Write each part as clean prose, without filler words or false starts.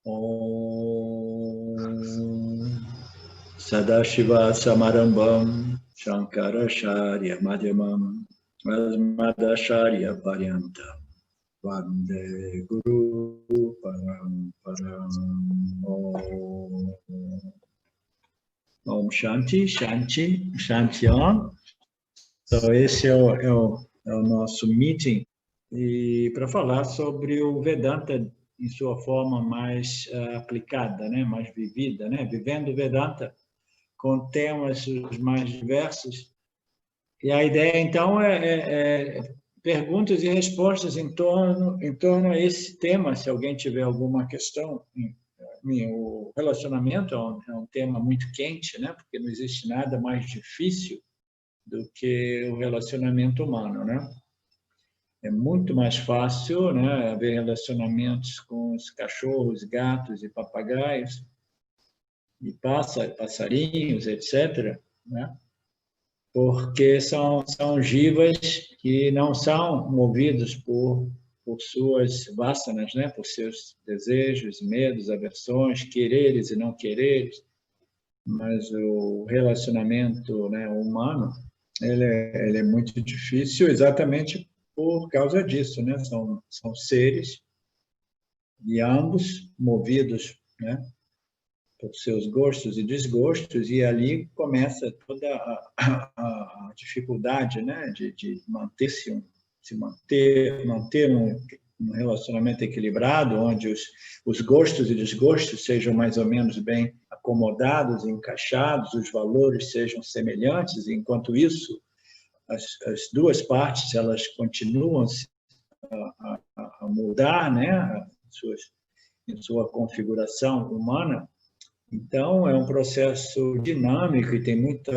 Om Sadashiva Samarambham Shankaracharya Madhyamam Asmadacharya Paryantam Vande Guru Paramparam. Om Shanti, Shanti, Shanti Om. Então, esse é o nosso meeting e para falar sobre o Vedanta em sua forma mais aplicada, né, mais vivida, né, vivendo o Vedanta com temas os mais diversos. E a ideia, então, é perguntas e respostas em torno a esse tema, se alguém tiver alguma questão. O relacionamento é um tema muito quente, né, porque não existe nada mais difícil do que o relacionamento humano, né? É muito mais fácil, né, haver relacionamentos com os cachorros, gatos e papagaios, e passarinhos, etc., né? Porque são jivas que não são movidos por suas vasanas, né? Por seus desejos, medos, aversões, quereres e não quereres, mas o relacionamento, né, humano, ele é muito difícil exatamente por causa disso, né? São seres e ambos movidos, né, por seus gostos e desgostos, e ali começa toda a dificuldade, né, de manter um relacionamento equilibrado, onde os gostos e desgostos sejam mais ou menos bem acomodados, encaixados, os valores sejam semelhantes, e, enquanto isso, as duas partes elas continuam a mudar, né, em sua configuração humana. Então, é um processo dinâmico e tem muito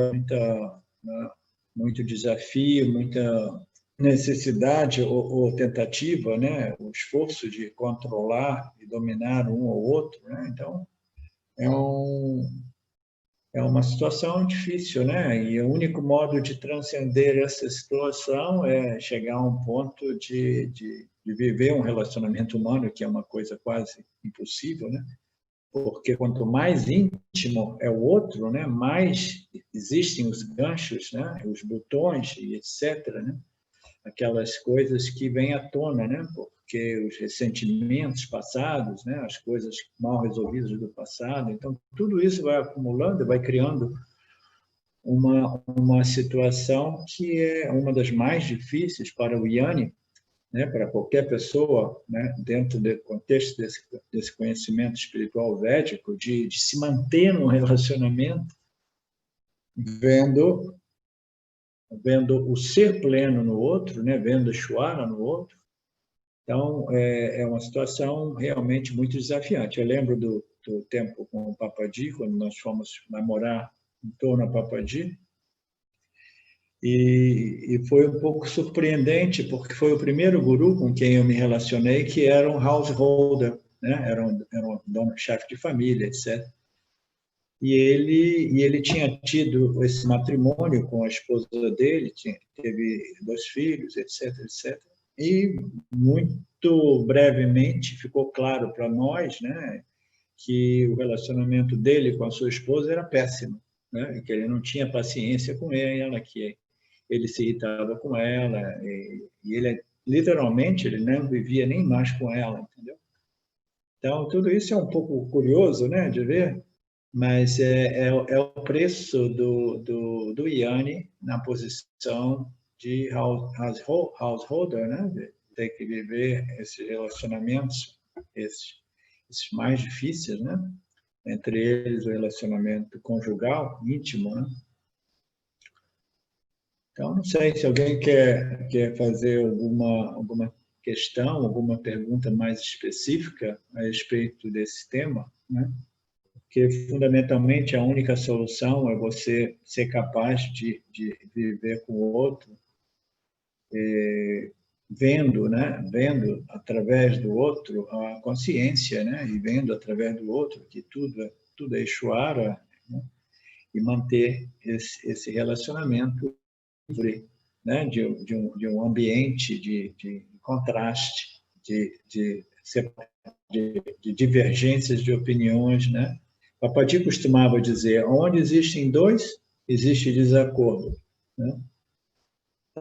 desafio, muita necessidade ou tentativa, né? O esforço de controlar e dominar um ou outro, né? Então, é uma situação difícil, né? E o único modo de transcender essa situação é chegar a um ponto de viver um relacionamento humano, que é uma coisa quase impossível, né? Porque quanto mais íntimo é o outro, né, mais existem os ganchos, né, os botões e etc., né, aquelas coisas que vêm à tona, né, porque os ressentimentos passados, né, as coisas mal resolvidas do passado, então tudo isso vai acumulando, vai criando uma situação que é uma das mais difíceis para o Yanni, né, para qualquer pessoa, né, dentro do contexto desse conhecimento espiritual védico, de se manter num relacionamento vendo o ser pleno no outro, né, vendo Ishvara no outro. Então, é uma situação realmente muito desafiante. Eu lembro do tempo com o Papaji, quando nós fomos namorar em torno a Papaji, e foi um pouco surpreendente, porque foi o primeiro guru com quem eu me relacionei que era um householder, né? Era um dono-chefe de família, etc. E ele tinha tido esse matrimônio com a esposa dele, teve 2 filhos, etc., etc. E muito brevemente ficou claro para nós, né, que o relacionamento dele com a sua esposa era péssimo, né? Que ele não tinha paciência com ela, que ele se irritava com ela, e ele, literalmente, ele não vivia nem mais com ela, entendeu? Então, tudo isso é um pouco curioso, né, de ver, mas é o preço do Yanni na posição de householder, né, de ter que viver esses relacionamentos, esses mais difíceis, né, entre eles o relacionamento conjugal, íntimo, né? Então, não sei se alguém quer fazer alguma questão, alguma pergunta mais específica a respeito desse tema, né? Porque, fundamentalmente, a única solução é você ser capaz de viver com o outro, vendo, né? Vendo através do outro a consciência, né? E vendo através do outro que tudo é Ishvara, né? E manter esse relacionamento livre, né, de um ambiente de contraste, de de divergências de opiniões, né? Papadi costumava dizer, onde existem dois, existe desacordo, né?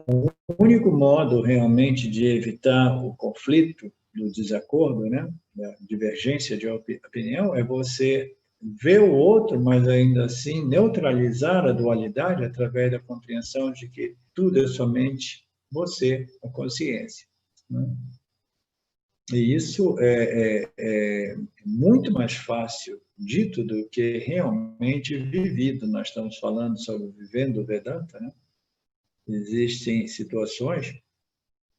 O único modo realmente de evitar o conflito, do desacordo, né, da divergência de opinião, é você ver o outro, mas ainda assim neutralizar a dualidade através da compreensão de que tudo é somente você, a consciência, né? E isso é muito mais fácil dito do que realmente vivido. Nós estamos falando sobre vivendo o Vedanta, né? Existem situações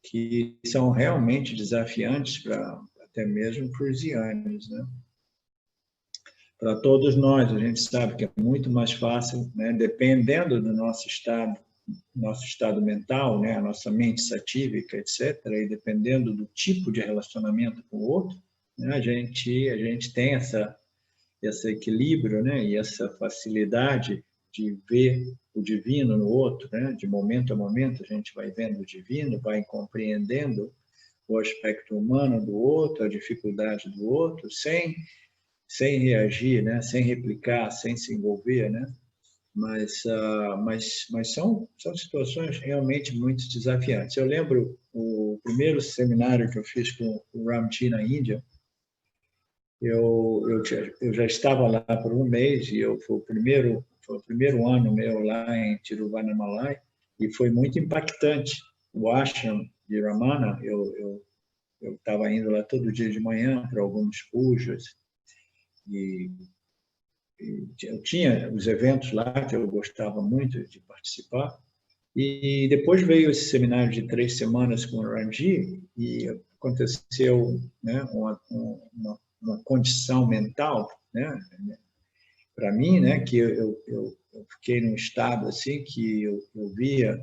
que são realmente desafiantes para até mesmo para os iânios, né? Para todos nós, a gente sabe que é muito mais fácil, né? Dependendo do nosso estado mental, né? A nossa mente satívica, etc., e dependendo do tipo de relacionamento com o outro, né? A gente tem esse equilíbrio, né? E essa facilidade de ver o divino no outro, né? De momento a momento a gente vai vendo o divino, vai compreendendo o aspecto humano do outro, a dificuldade do outro, sem reagir, né? Sem replicar, sem se envolver, né? Mas são situações realmente muito desafiantes. Eu lembro o primeiro seminário que eu fiz com o Ramji na Índia. Eu já estava lá por um mês e foi o primeiro ano meu lá em Tiruvannamalai e foi muito impactante. O ashram de Ramana, eu estava indo lá todo dia de manhã para alguns pujas e eu tinha os eventos lá que eu gostava muito de participar. E depois veio esse seminário de 3 semanas com o Ramji e aconteceu, né, uma condição mental, né, para mim, né, que eu fiquei num estado assim que eu via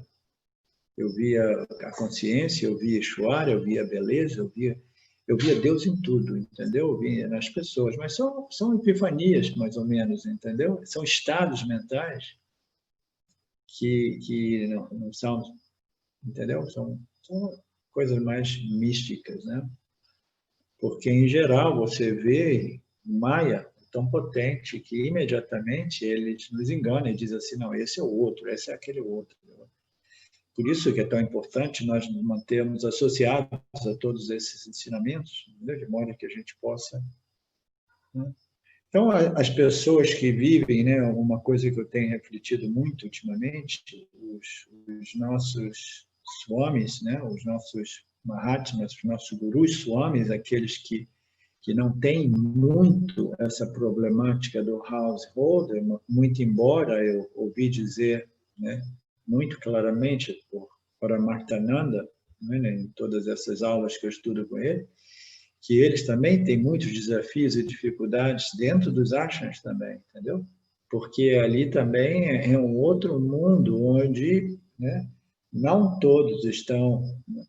a consciência, eu via Ishvara, eu via a beleza, eu via Deus em tudo, entendeu? Eu via nas pessoas, mas são epifanias, mais ou menos, entendeu? São estados mentais que não são, entendeu? São coisas mais místicas, né? Porque, em geral, você vê Maya tão potente que, imediatamente, ele nos engana e diz assim, não, esse é o outro, esse é aquele outro. Por isso que é tão importante nós nos mantermos associados a todos esses ensinamentos, né? De modo que a gente possa... Né? Então, as pessoas que vivem, né, uma coisa que eu tenho refletido muito ultimamente, os nossos swamis, né, os nossos mahatmas, os nossos gurus swamis, aqueles que não têm muito essa problemática do householder, muito embora eu ouvi dizer, né, muito claramente por Paramarthananda, né, em todas essas aulas que eu estudo com ele, que eles também têm muitos desafios e dificuldades dentro dos ashrams também, entendeu? Porque ali também é um outro mundo onde, né, não todos estão,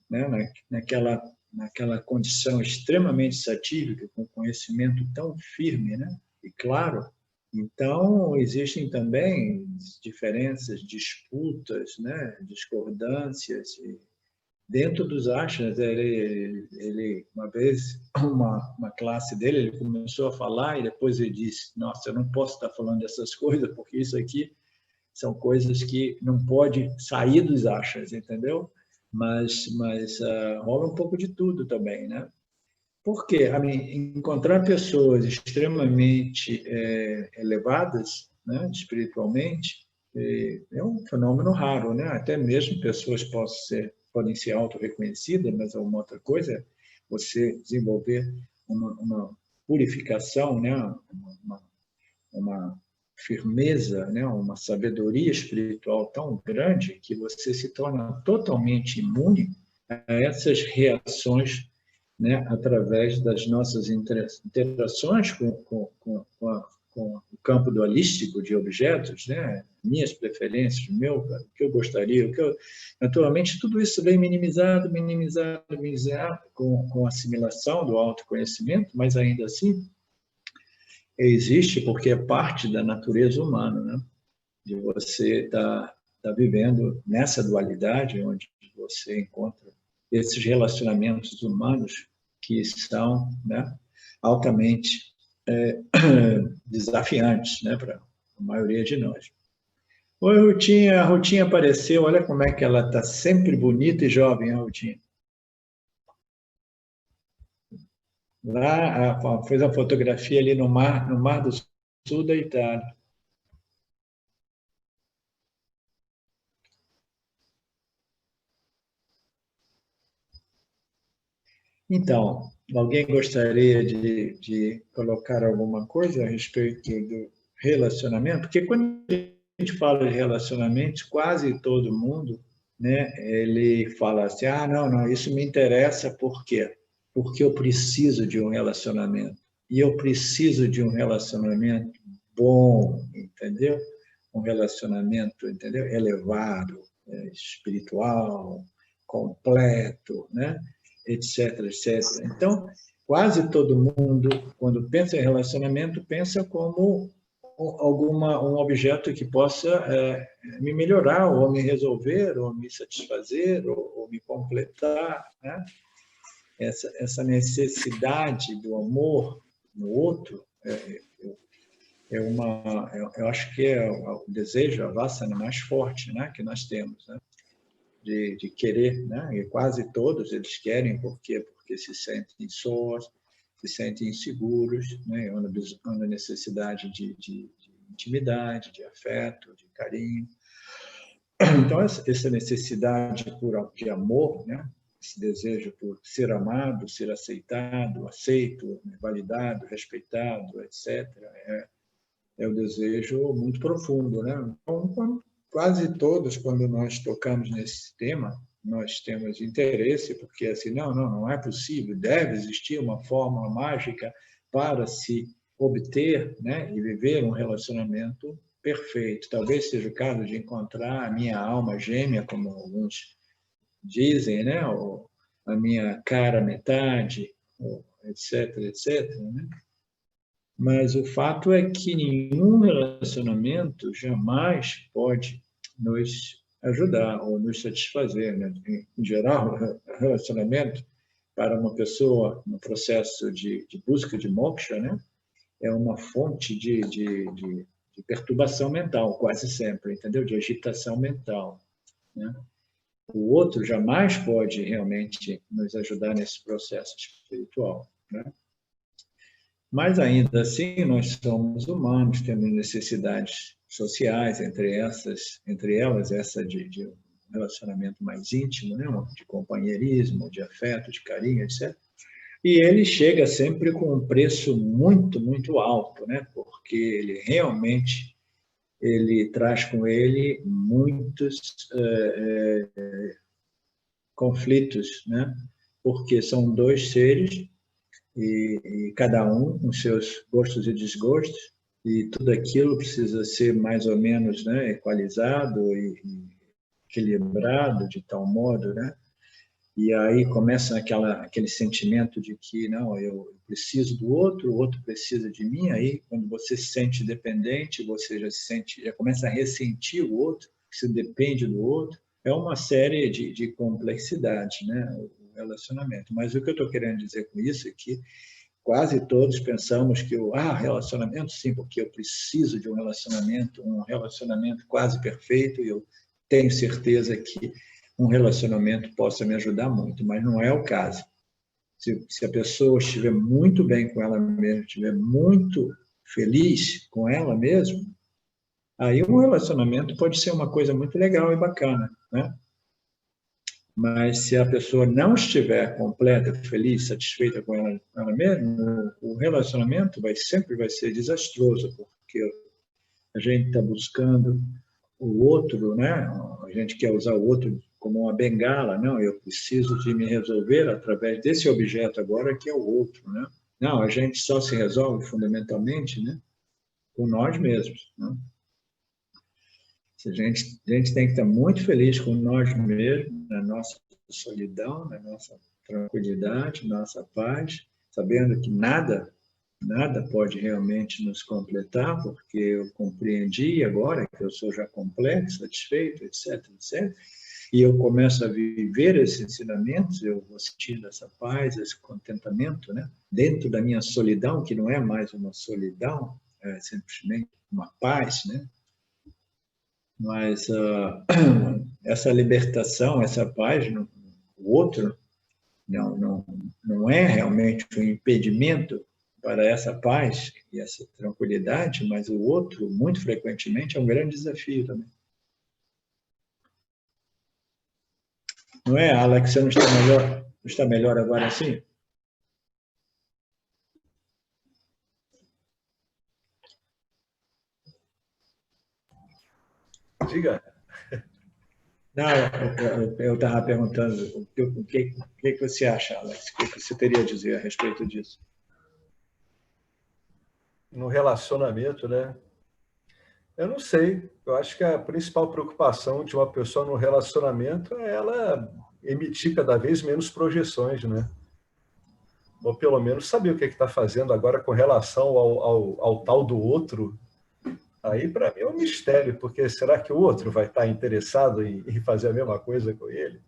né, naquela condição extremamente satívica, com conhecimento tão firme, né, e claro. Então, existem também diferenças, disputas, né, discordâncias, dentro dos ashras. Ele uma vez, uma classe dele, ele começou a falar e depois ele disse, nossa, eu não posso estar falando dessas coisas, porque isso aqui são coisas que não pode sair dos ashras, entendeu? Mas rola um pouco de tudo também, né? Porque encontrar pessoas extremamente elevadas, né, espiritualmente, é um fenômeno raro, né? Até mesmo pessoas podem ser auto-reconhecidas, mas uma outra coisa é você desenvolver uma purificação, né? Uma firmeza, né? Uma sabedoria espiritual tão grande que você se torna totalmente imune a essas reações, né, através das nossas interações com o campo dualístico de objetos, né, minhas preferências, o que eu gostaria, naturalmente tudo isso vem minimizado com a assimilação do autoconhecimento, mas ainda assim existe porque é parte da natureza humana, né, de você estar vivendo nessa dualidade onde você encontra esses relacionamentos humanos que são, né, altamente desafiantes, né, para a maioria de nós. Oi, Rutinha. A Rutinha apareceu. Olha como é que ela está sempre bonita e jovem, a Rutinha. Lá, fez a fotografia ali no mar do Sul da Itália. Então, alguém gostaria de colocar alguma coisa a respeito do relacionamento? Porque quando a gente fala de relacionamentos, quase todo mundo, né, ele fala assim, não, não, isso me interessa por quê? Porque eu preciso de um relacionamento. E eu preciso de um relacionamento bom, entendeu? Um relacionamento, entendeu? Elevado, espiritual, completo, né? Etc, etc. Então, quase todo mundo, quando pensa em relacionamento, pensa como um objeto que possa me melhorar, ou me resolver, ou me satisfazer, ou me completar, né? Essa necessidade do amor no outro eu acho que é o desejo, a vassana mais forte, né, que nós temos, né? De querer, né? E quase todos eles querem, por quê? Porque se sentem sós, se sentem inseguros, né? Uma necessidade de intimidade, de afeto, de carinho. Então, essa necessidade de amor, né? Esse desejo por ser amado, ser aceitado, aceito, validado, respeitado, etc., é o desejo muito profundo, né? Então, quase todos, quando nós tocamos nesse tema, nós temos interesse, porque assim, não é possível, deve existir uma fórmula mágica para se obter, né, e viver um relacionamento perfeito. Talvez seja o caso de encontrar a minha alma gêmea, como alguns dizem, né, ou a minha cara metade, etc, etc, né? Mas o fato é que nenhum relacionamento jamais pode nos ajudar ou nos satisfazer, né? Em geral, relacionamento para uma pessoa no processo de busca de moksha, né? É uma fonte de perturbação mental, quase sempre, entendeu? De agitação mental, né? O outro jamais pode realmente nos ajudar nesse processo espiritual, né? Mas ainda assim, nós somos humanos, temos necessidades sociais, entre elas essa de um relacionamento mais íntimo, né? De companheirismo, de afeto, de carinho, etc. E ele chega sempre com um preço muito, muito alto, né? Porque ele realmente ele traz com ele muitos conflitos, né? Porque são dois seres e cada um com seus gostos e desgostos, e tudo aquilo precisa ser mais ou menos, né, equalizado e equilibrado de tal modo, né? E aí começa aquele sentimento de que não, eu preciso do outro, o outro precisa de mim. Aí, quando você se sente dependente, você já começa a ressentir o outro, que você depende do outro. É uma série de complexidades, né? O relacionamento. Mas o que eu estou querendo dizer com isso é que quase todos pensamos que relacionamento, sim, porque eu preciso de um relacionamento quase perfeito, e eu tenho certeza que um relacionamento possa me ajudar muito, mas não é o caso. Se a pessoa estiver muito bem com ela mesma, estiver muito feliz com ela mesma, aí um relacionamento pode ser uma coisa muito legal e bacana, né? Mas se a pessoa não estiver completa, feliz, satisfeita com ela mesma, o relacionamento sempre vai ser desastroso, porque a gente está buscando o outro, né? A gente quer usar o outro como uma bengala. Não, eu preciso de me resolver através desse objeto agora que é o outro, né? Não, a gente só se resolve fundamentalmente, né, com nós mesmos, né? A gente tem que estar muito feliz com nós mesmos, na nossa solidão, na nossa tranquilidade, nossa paz, sabendo que nada pode realmente nos completar, porque eu compreendi agora que eu sou já completo, satisfeito, etc, etc. e eu começo a viver esses ensinamentos, eu vou sentindo essa paz, esse contentamento, né? Dentro da minha solidão, que não é mais uma solidão, é simplesmente uma paz, né? Mas essa libertação, essa paz, o outro não é realmente um impedimento para essa paz e essa tranquilidade, mas o outro, muito frequentemente, é um grande desafio também. Não é, Alex? Você não está melhor agora assim? Diga. Não, eu estava perguntando o que você acha, Alex? O que você teria a dizer a respeito disso? No relacionamento, né? Eu não sei. Eu acho que a principal preocupação de uma pessoa no relacionamento é ela emitir cada vez menos projeções, né? Ou pelo menos saber o que está fazendo agora com relação ao tal do outro. Aí, para mim, é um mistério, porque será que o outro vai estar interessado em fazer a mesma coisa com ele?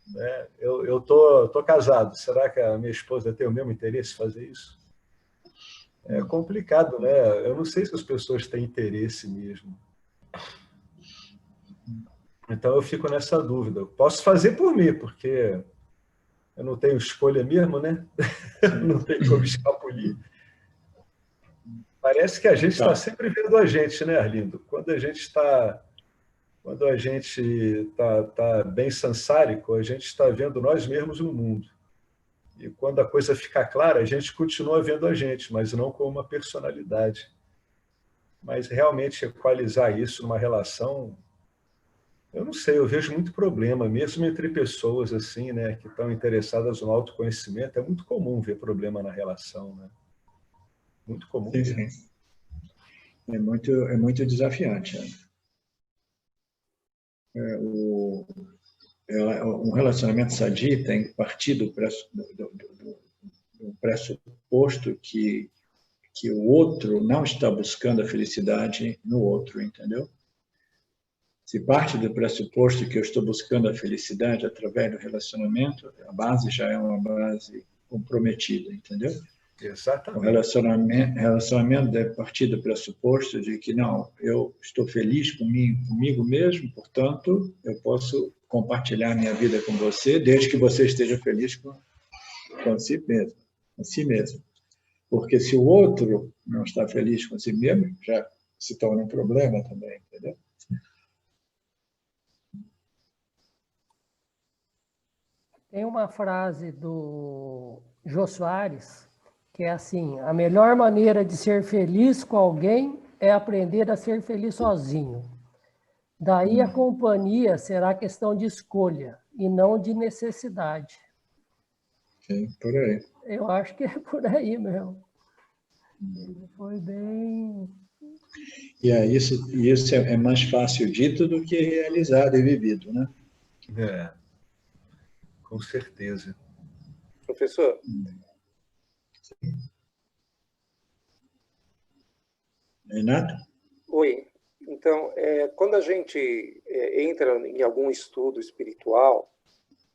Né? Eu tô casado, será que a minha esposa tem o mesmo interesse em fazer isso? É complicado, né? Eu não sei se as pessoas têm interesse mesmo. Então, eu fico nessa dúvida. Posso fazer por mim, porque eu não tenho escolha mesmo, né? Não tem como escapulir. Parece que a gente está Tá. sempre vendo a gente, né, Arlindo? Quando a gente está tá bem sansárico, a gente está vendo nós mesmos no mundo. E quando a coisa fica clara, a gente continua vendo a gente, mas não com uma personalidade. Mas realmente equalizar isso numa relação, eu não sei, eu vejo muito problema, mesmo entre pessoas assim, né, que estão interessadas no autoconhecimento, é muito comum ver problema na relação, né? Muito comum Sim, mesmo. sim. É muito desafiante. Um relacionamento sadio tem que partir do pressuposto que o outro não está buscando a felicidade no outro, entendeu? Se parte do pressuposto que eu estou buscando a felicidade através do relacionamento, a base já é uma base comprometida, entendeu? O Exatamente. relacionamento deve partir do pressuposto de que, não, eu estou feliz comigo mesmo, portanto, eu posso compartilhar minha vida com você, desde que você esteja feliz com si mesmo. Porque se o outro não está feliz com si mesmo, já se torna um problema também, entendeu? Tem uma frase do Jô Soares que é assim: a melhor maneira de ser feliz com alguém é aprender a ser feliz sozinho. Daí a companhia será questão de escolha e não de necessidade. Sim, por aí. Eu acho que é por aí mesmo. Ele foi bem... Isso é mais fácil dito do que realizado e vivido, né? É, com certeza. Professor, Renato? oi. Então, quando a gente entra em algum estudo espiritual,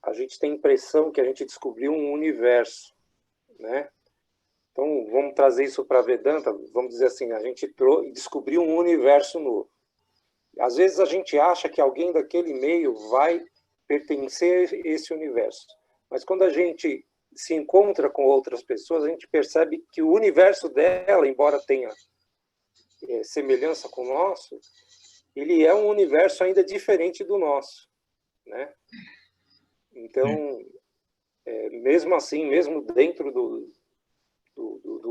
a gente tem a impressão que a gente descobriu um universo, né? Então, vamos trazer isso para a Vedanta, vamos dizer assim, a gente descobriu um universo novo. Às vezes a gente acha que alguém daquele meio vai pertencer a esse universo, mas quando a gente se encontra com outras pessoas, a gente percebe que o universo dela, embora tenha semelhança com o nosso, ele é um universo ainda diferente do nosso, né? Então, mesmo assim, mesmo dentro do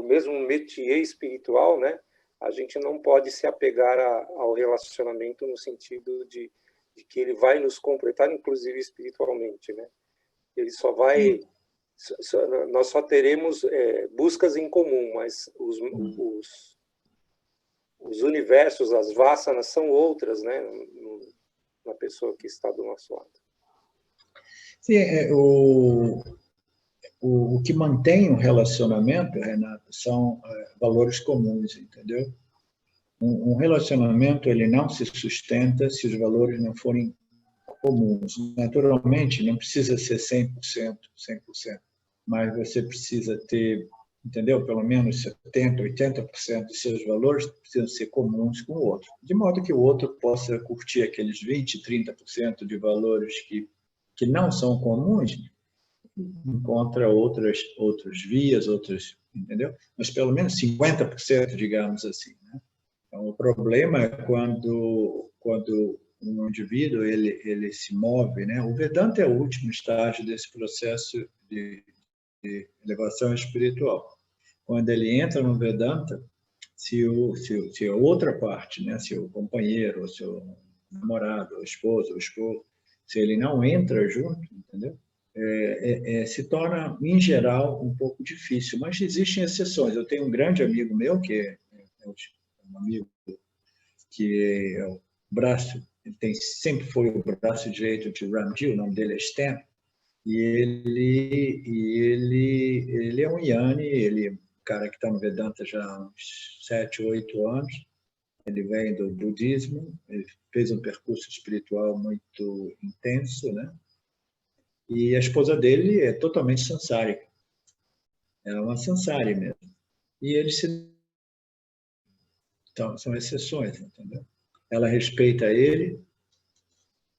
mesmo métier espiritual, né? A gente não pode se apegar ao relacionamento no sentido de que ele vai nos completar, inclusive espiritualmente, né? Ele só vai... nós só teremos buscas em comum, mas os universos, as vasanas são outras, né? Na pessoa que está do nosso lado. Sim, o que mantém um relacionamento, Renato, são valores comuns, entendeu? Um relacionamento ele não se sustenta se os valores não forem comuns. Naturalmente, não precisa ser 100%, mas você precisa ter, entendeu? Pelo menos 70%, 80% dos seus valores precisam ser comuns com o outro, de modo que o outro possa curtir aqueles 20%, 30% de valores que não são comuns, encontra outras vias, entendeu? Mas pelo menos 50%, digamos assim, né? Então, o problema é quando um indivíduo ele se move, né? O Vedanta é o último estágio desse processo de elevação espiritual. Quando ele entra no Vedanta, se a outra parte, né? Se o companheiro, o seu namorado, o esposo, se ele não entra junto, entendeu? Se torna, em geral, um pouco difícil, mas existem exceções. Eu tenho um grande amigo meu, que é um amigo que é o braço, sempre foi o braço direito de Ramji, o nome dele é Stan, e ele é um Jnani, ele é um cara que está no Vedanta já há uns 7, 8 anos, ele vem do budismo, ele fez um percurso espiritual muito intenso, né? E a esposa dele é totalmente sansárica. Ela é uma sansária mesmo. E eles então, são exceções, entendeu? Ela respeita ele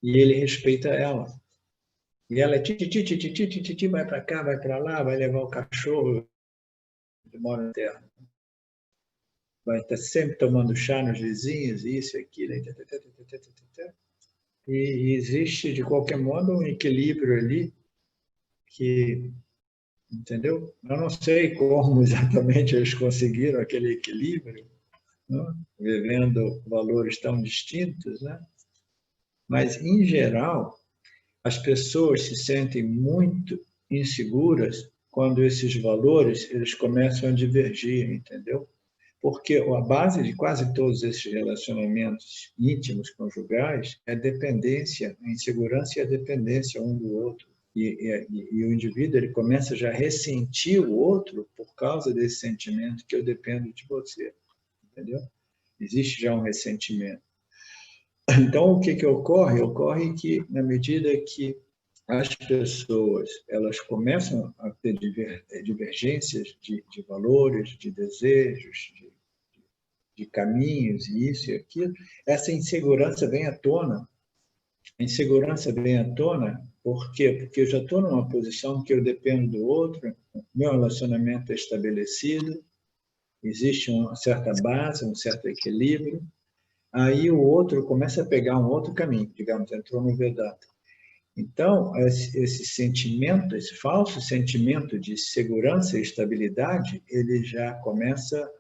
e ele respeita ela. E ela vai para cá, vai para lá, vai levar o cachorro, ele mora na terra. Vai estar sempre tomando chá nos vizinhos, isso, aquilo. E existe, de qualquer modo, um equilíbrio ali que, entendeu? Eu não sei como exatamente eles conseguiram aquele equilíbrio, né? Vivendo valores tão distintos, né? Mas, em geral, as pessoas se sentem muito inseguras quando esses valores eles começam a divergir, entendeu? Porque a base de quase todos esses relacionamentos íntimos, conjugais, é dependência, a insegurança e a dependência um do outro. E o indivíduo ele começa já a ressentir o outro por causa desse sentimento que eu dependo de você, entendeu? Existe já um ressentimento. Então, o que ocorre? Ocorre que, na medida que as pessoas elas começam a ter divergências de valores, de desejos, de caminhos, e isso e aquilo, essa insegurança vem à tona. A insegurança vem à tona por quê? Porque eu já estou numa posição que eu dependo do outro, meu relacionamento é estabelecido, existe uma certa base, um certo equilíbrio, aí o outro começa a pegar um outro caminho, digamos, entrou no Vedanta. Então, esse sentimento, esse falso sentimento de segurança e estabilidade, ele já começa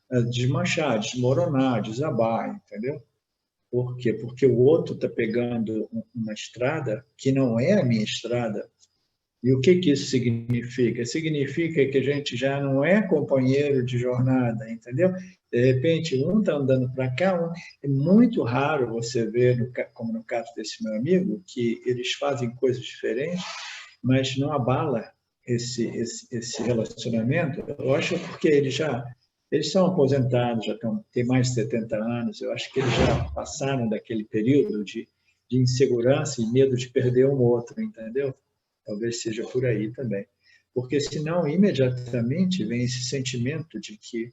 a desmanchar, a desmoronar, a desabar, entendeu? Por quê? Porque o outro está pegando uma estrada que não é a minha estrada. E o que isso significa? Significa que a gente já não é companheiro de jornada, entendeu? De repente, um está andando para cá, é muito raro você ver, como no caso desse meu amigo, que eles fazem coisas diferentes, mas não abala esse relacionamento. Eu acho porque eles são aposentados, têm mais de 70 anos, eu acho que eles já passaram daquele período de insegurança e medo de perder um outro, entendeu? Talvez seja por aí também. Porque senão, imediatamente, vem esse sentimento de que,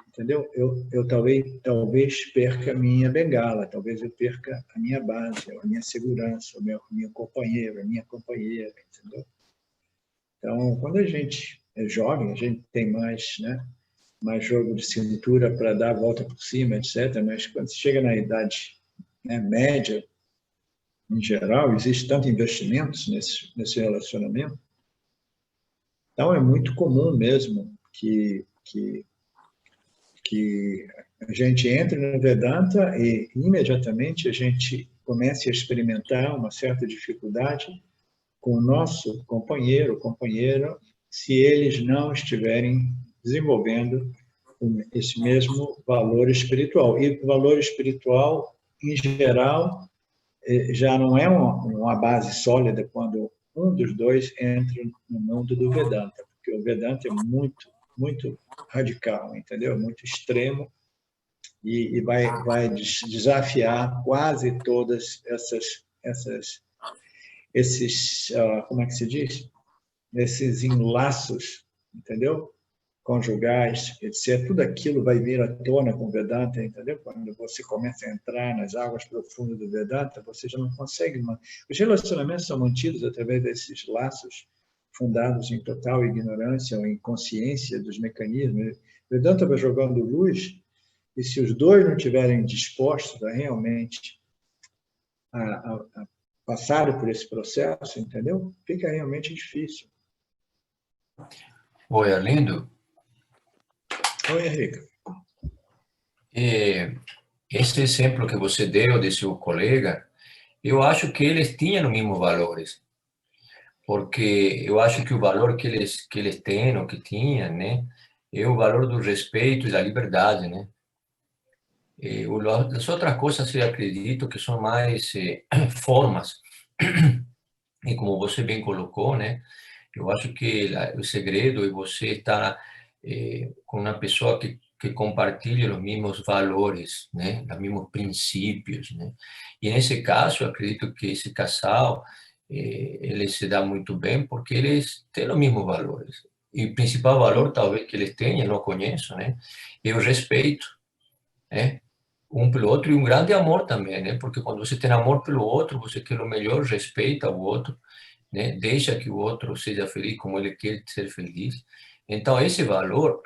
entendeu? Eu talvez perca a minha bengala, talvez eu perca a minha base, a minha segurança, o meu companheiro, a minha companheira, entendeu? Então, quando a gente é jovem, a gente tem mais, né, mais jogo de cintura para dar a volta por cima, etc. Mas quando se chega na idade, né, média, em geral, existe tanto investimentos nesse relacionamento. Então, é muito comum mesmo que a gente entre no Vedanta e, imediatamente, a gente comece a experimentar uma certa dificuldade com o nosso companheiro ou companheira se eles não estiverem desenvolvendo esse mesmo valor espiritual. E o valor espiritual, em geral, já não é uma base sólida quando um dos dois entra no mundo do Vedanta, porque o Vedanta é muito, muito radical, entendeu? Muito extremo e vai desafiar quase todas essas esses, como é que se diz? Esses enlaços, entendeu? Conjugais, etc. Tudo aquilo vai vir à tona com o Vedanta, entendeu? Quando você começa a entrar nas águas profundas do Vedanta, você já não consegue. Os relacionamentos são mantidos através desses laços fundados em total ignorância ou inconsciência dos mecanismos. O Vedanta vai jogando luz, e se os dois não estiverem dispostos a realmente a passarem por esse processo, entendeu? Fica realmente difícil. Oi, Arlindo. Oi, Henrique. Esse exemplo que você deu de seu colega, eu acho que eles tinham os mesmos valores, porque eu acho que o valor que eles têm, ou que tinham, né, é o valor do respeito e da liberdade, né? As outras coisas eu acredito que são mais formas, e como você bem colocou, né, eu acho que o segredo é você estar com uma pessoa que compartilhe os mesmos valores, né, os mesmos princípios, né. E nesse caso, eu acredito que esse casal ele se dá muito bem porque eles têm os mesmos valores. E o principal valor, talvez, que eles tenham, não conheço, né, é o respeito, né, um pelo outro, e um grande amor também, né, porque quando você tem amor pelo outro, você quer o melhor, respeita o outro, né? Deixa que o outro seja feliz como ele quer ser feliz. Então, esse valor,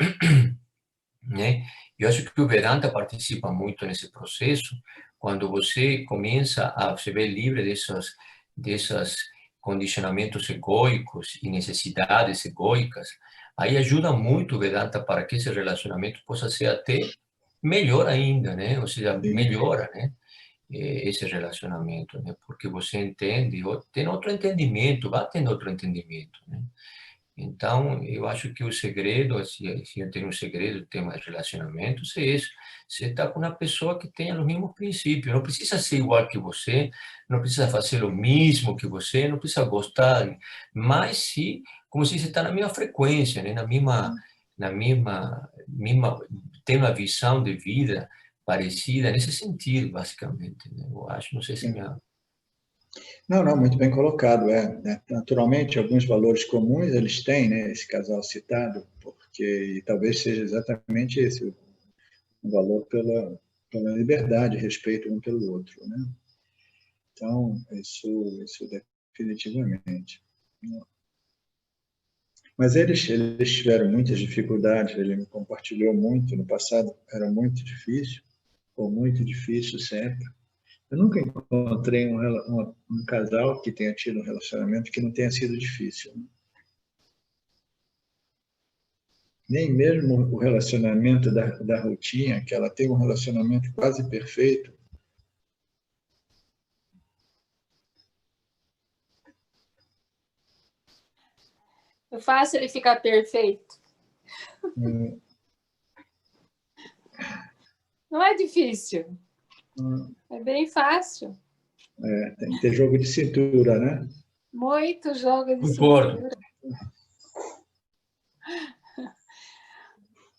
né? Eu acho que o Vedanta participa muito nesse processo, quando você começa a se ver livre dessas condicionamentos egóicos e necessidades egóicas, aí ajuda muito o Vedanta para que esse relacionamento possa ser até melhor ainda, né? Ou seja, melhora, né? Esse relacionamento, né? Porque você entende, tem outro entendimento, vai tendo outro entendimento, né? Então, eu acho que o segredo, se eu tenho um segredo do tema de relacionamentos, é isso. Você está com uma pessoa que tenha os mesmos princípios, não precisa ser igual que você, não precisa fazer o mesmo que você, não precisa gostar, mas se, como se você está na mesma frequência, né? Na mesma, tem uma visão de vida parecida nesse sentido, basicamente, né? Eu acho, não sei se minha... Não, muito bem colocado. Naturalmente, alguns valores comuns eles têm, né, esse casal citado, porque talvez seja exatamente esse o valor pela liberdade, respeito um pelo outro, né? Então, isso definitivamente. Mas eles tiveram muitas dificuldades, ele me compartilhou muito no passado, era muito difícil, ou muito difícil sempre. Eu nunca encontrei um casal que tenha tido um relacionamento que não tenha sido difícil. Nem mesmo o relacionamento da Rutinha, que ela tem um relacionamento quase perfeito. É fácil ele ficar perfeito. Não é difícil. É bem fácil. Tem que ter jogo de cintura, né? Muito jogo de Concordo. cintura.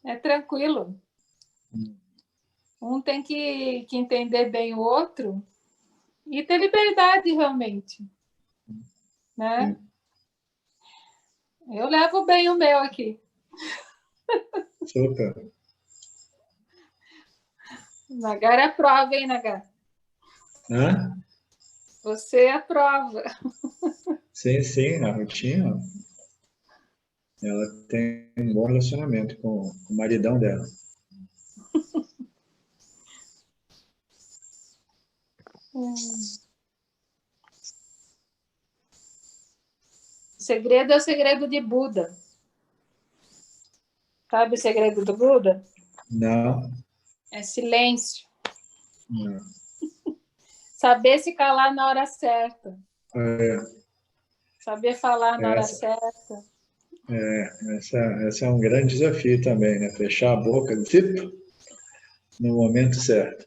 É tranquilo. Um tem que entender bem o outro e ter liberdade, realmente. Né? Eu levo bem o meu aqui. Super. Nagar aprova, hein, Nagar? Hã? Você aprova. Sim, a Rutinha, ela tem um bom relacionamento com o maridão dela. O segredo é o segredo de Buda. Sabe o segredo do Buda? Não. É silêncio. Não. Saber se calar na hora certa. É. Saber falar na hora certa. Esse é um grande desafio também, né? Fechar a boca, zip, no momento certo.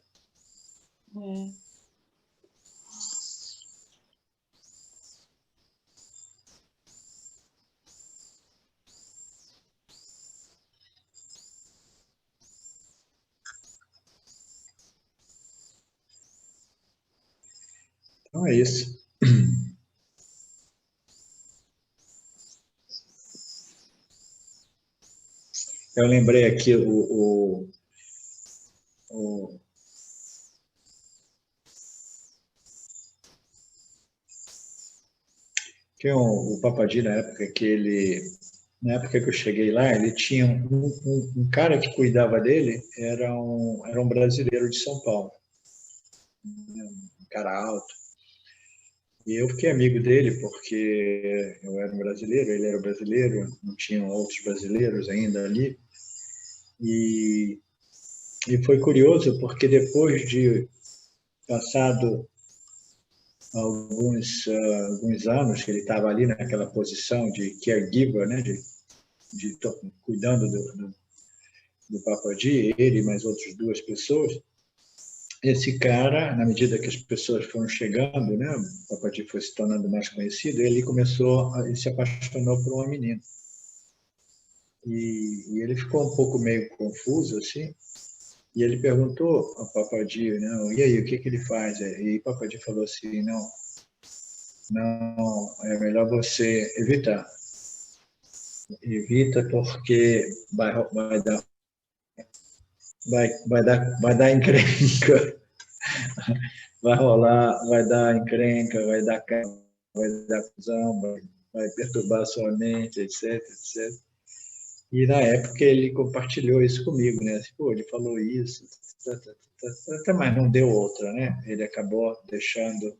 é isso. Eu lembrei aqui tinha o Papadi na época que eu cheguei lá, ele tinha um cara que cuidava dele, era um brasileiro de São Paulo, um cara alto. E eu fiquei amigo dele porque eu era um brasileiro, ele era brasileiro, não tinham outros brasileiros ainda ali. E foi curioso porque depois de passado alguns anos que ele estava ali naquela posição de caregiver, né, cuidando do Papadi, ele e mais outras 2 pessoas, esse cara, na medida que as pessoas foram chegando, né, o Papadi foi se tornando mais conhecido, ele se apaixonou por uma menina. E ele ficou um pouco meio confuso, assim, e ele perguntou ao Papadi, né, e aí, o que ele faz? E o Papadi falou assim, não, é melhor você evitar. Evita porque vai dar encrenca, vai dar encrenca, vai dar confusão, vai perturbar a sua mente, etc, etc. E na época ele compartilhou isso comigo, né? Assim, pô, ele falou isso, mas não deu outra, né? Ele acabou deixando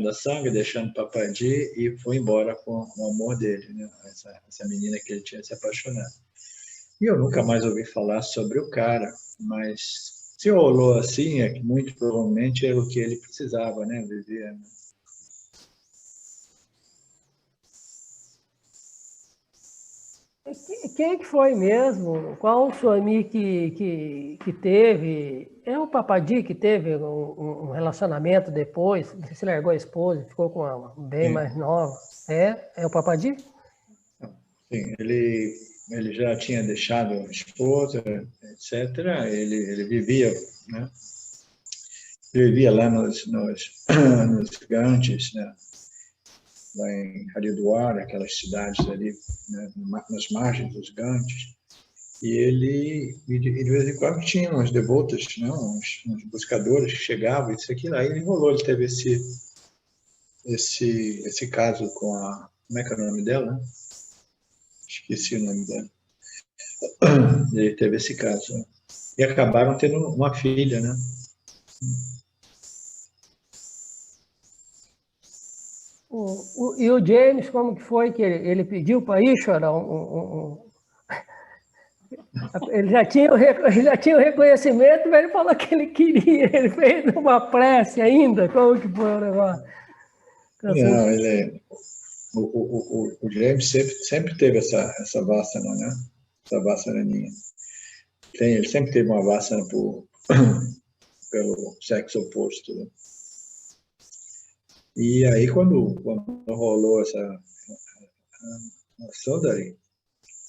a sangue, deixando o Papadi e foi embora com o amor dele, né? Essa menina que ele tinha se apaixonado. E eu nunca mais ouvi falar sobre o cara, mas se rolou assim, é que muito provavelmente era o que ele precisava, né? Viver, né? Quem que foi mesmo? Qual o seu amigo que teve? É o Papadi que teve um relacionamento depois? Não sei se largou a esposa, ficou com uma bem mais nova. É o Papadi? Sim, ele já tinha deixado a esposa, etc. Ele vivia, né? Vivia lá nos Ganges, né? Lá em Haridwar, aquelas cidades ali, né? Nas margens dos Ganges. E ele, de vez em quando, tinha umas devotas, né? uns buscadores que chegavam, isso aqui lá. E ele rolou, ele teve esse caso com a... Como é que é o nome dela? Esqueci o nome dela. Ele teve esse caso. Né? E acabaram tendo uma filha, né? E o James, como que foi que ele pediu para Ishvara ele já tinha o reconhecimento, mas ele falou que ele queria, ele fez uma prece ainda, como que foi o negócio? Não, o James sempre teve essa vassana, né? Essa vassananinha. Ele sempre teve uma vassana pelo sexo oposto. Né? E aí, quando rolou essa Sundari,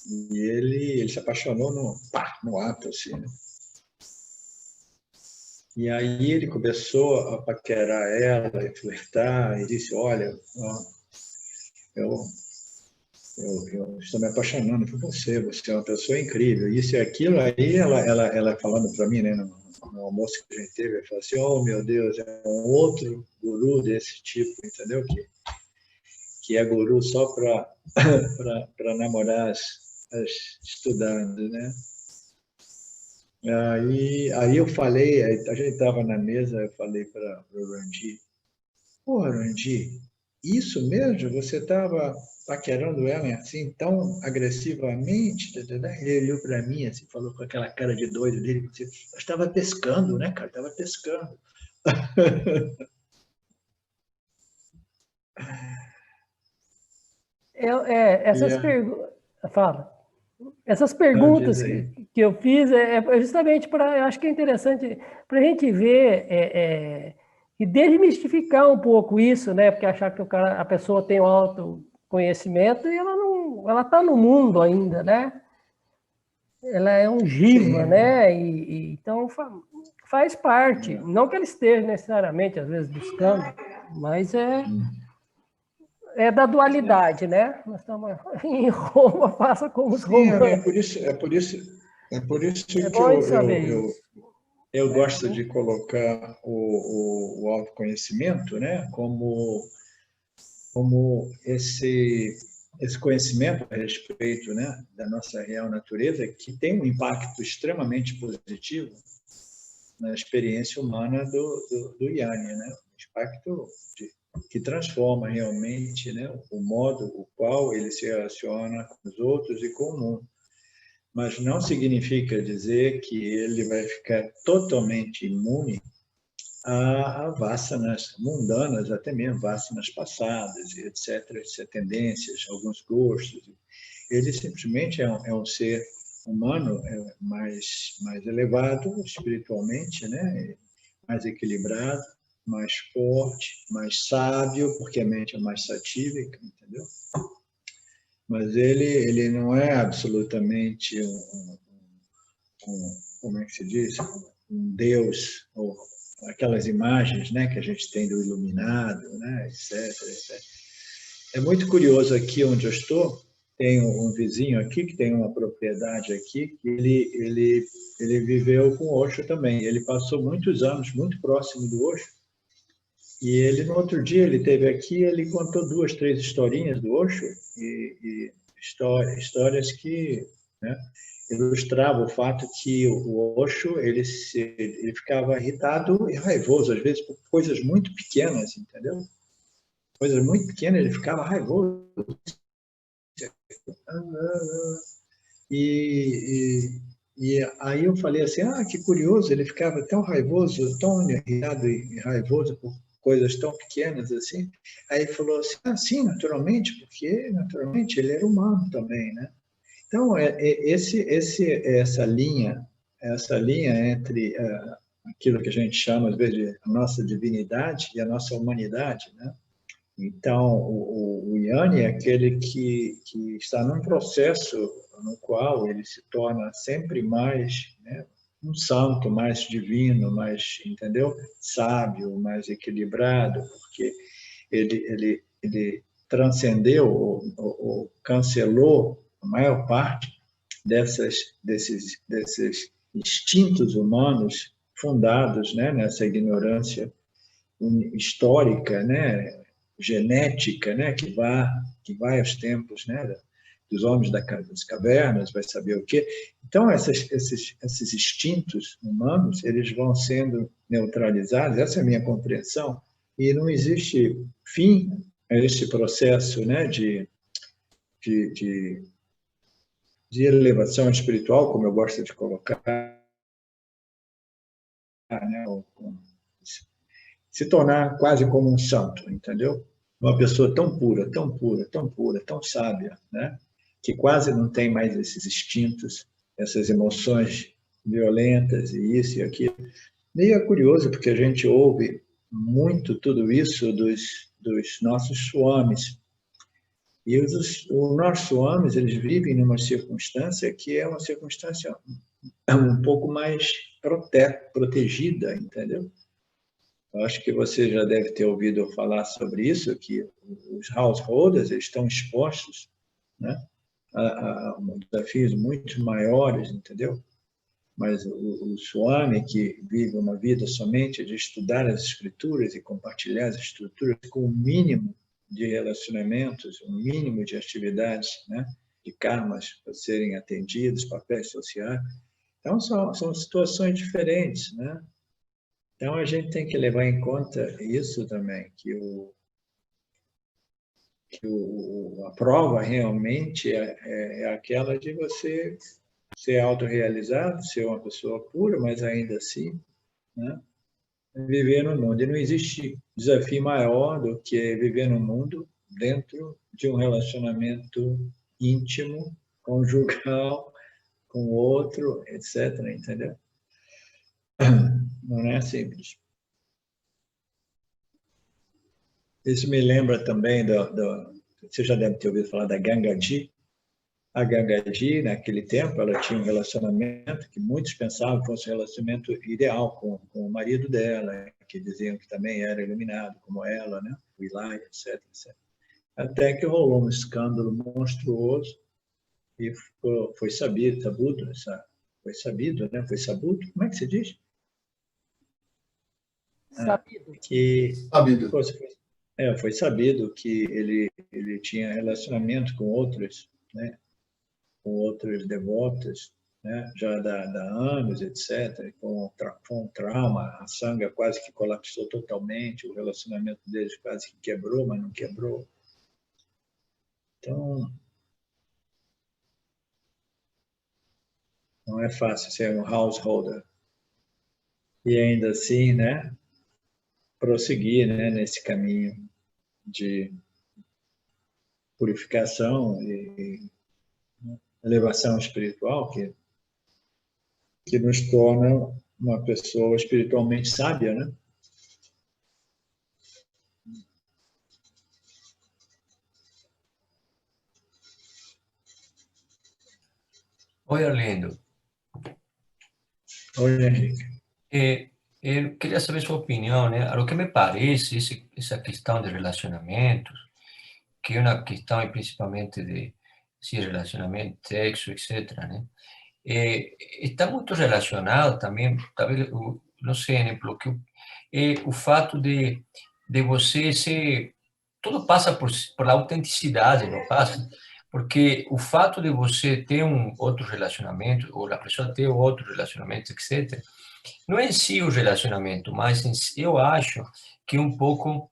e ele se apaixonou no ato, assim, né? E aí ele começou a paquerar ela e flertar, e disse, olha, eu estou me apaixonando por você é uma pessoa incrível, isso e aquilo. Aí ela falando para mim, né, no almoço que a gente teve, ela falou assim, oh meu Deus, é um outro guru desse tipo, entendeu? Que é guru só para namorar as estudantes, né? Aí eu falei, a gente estava na mesa, eu falei para o Randy, pô, Randy, isso mesmo? Você estava paquerando ela assim, tão agressivamente? Ele olhou para mim, assim, falou com aquela cara de doido dele, assim, eu estava pescando, né, cara? Estava pescando. Essas perguntas... Fala. Essas perguntas que eu fiz é justamente para... Eu acho que é interessante para a gente ver e desmistificar um pouco isso, né? Porque achar que a pessoa tem um autoconhecimento e ela está no mundo ainda, né? ela é ungiva, né? Então faz parte. Não que ele esteja necessariamente, às vezes, buscando, mas é da dualidade, né? Nós estamos em Roma, passa como os romanos. É por isso É que bom saber isso. eu gosto de colocar o autoconhecimento, né, como esse conhecimento a respeito, né, da nossa real natureza, que tem um impacto extremamente positivo na experiência humana do Yanni, né? Um impacto que transforma realmente, né, o modo o qual ele se relaciona com os outros e com o mundo. Mas não significa dizer que ele vai ficar totalmente imune a vássanas mundanas, até mesmo vássanas passadas, etc., tendências, alguns gostos. Ele simplesmente é um ser humano mais elevado espiritualmente, né? Mais equilibrado, mais forte, mais sábio, porque a mente é mais satívica, entendeu? Mas ele não é absolutamente como é que se diz? Um Deus, ou aquelas imagens, né, que a gente tem do iluminado, né, etc. É muito curioso aqui onde eu estou, tem um vizinho aqui que tem uma propriedade aqui, que ele viveu com Osho também. Ele passou muitos anos muito próximo do Osho, e ele, no outro dia, ele esteve aqui, ele contou 2, 3 historinhas do Osho, e histórias que, né, ilustravam o fato que o Osho ele ficava irritado e raivoso, às vezes, por coisas muito pequenas, entendeu? Coisas muito pequenas, ele ficava raivoso. E aí eu falei assim, que curioso, ele ficava tão raivoso, tão irritado e raivoso por coisas tão pequenas assim. Aí ele falou assim, sim, naturalmente, porque naturalmente ele era humano também, né? Então, essa linha entre aquilo que a gente chama, às vezes, de a nossa divinidade e a nossa humanidade, né? Então, o Yanni é aquele que está num processo no qual ele se torna sempre mais, né, um santo, mais divino, mais, entendeu? Sábio, mais equilibrado, porque ele transcendeu ou cancelou a maior parte desses instintos humanos fundados, né, nessa ignorância histórica, né, genética, né, que vai aos tempos, né, dos homens das cavernas, vai saber o quê. Então, esses instintos humanos, eles vão sendo neutralizados, essa é a minha compreensão, e não existe fim a esse processo, né, de elevação espiritual, como eu gosto de colocar, né, se tornar quase como um santo, entendeu? Uma pessoa tão pura, tão pura, tão pura, tão sábia, né? Que quase não tem mais esses instintos, essas emoções violentas e isso e aquilo. E é curioso porque a gente ouve muito tudo isso dos nossos swamis. E os nossos swamis, eles vivem numa circunstância que é uma circunstância um pouco mais protegida, entendeu? Eu acho que você já deve ter ouvido falar sobre isso, que os householders estão expostos, né, a desafios muito maiores, entendeu? Mas o Swami, que vive uma vida somente de estudar as escrituras e compartilhar as escrituras com o mínimo de relacionamentos, o mínimo de atividades, né, de karmas para serem atendidos, papéis sociais. Então, são situações diferentes, né? Então, a gente tem que levar em conta isso também, que a prova realmente é aquela de você ser autorrealizado, ser uma pessoa pura, mas ainda assim, né, viver no mundo. E não existe desafio maior do que viver no mundo dentro de um relacionamento íntimo, conjugal, com o outro, etc., entendeu? Não é simples. Isso me lembra também você já deve ter ouvido falar da Gangaji, A Gangaji, naquele tempo, ela tinha um relacionamento que muitos pensavam que fosse um relacionamento ideal com o marido dela, que diziam que também era iluminado, como ela, né? O Ilai, etc, etc. Até que rolou um escândalo monstruoso e foi sabido, foi sabido, né? Foi sabido, como é que se diz? Sabido. Foi sabido que ele tinha relacionamento com outros, né? Com outros devotos, né? Já há anos, etc. Com um trauma, a sanga quase que colapsou totalmente, o relacionamento deles quase que quebrou, mas não quebrou. Então, não é fácil ser um householder. E ainda assim, né? Prosseguir, né? Nesse caminho de purificação e elevação espiritual que nos torna uma pessoa espiritualmente sábia, né? Oi, Arlindo. Oi, Henrique. Eu queria saber sua opinião, né? O que me parece, essa questão de relacionamentos, que é uma questão principalmente de relacionamento, sexo, etc., né? Está muito relacionado também, talvez, não sei, né? Porque o fato de você ser... Tudo passa por autenticidade, não passa? Porque o fato de você ter um outro relacionamento, ou a pessoa ter outro relacionamento, etc., não é em si o relacionamento, mas eu acho que um pouco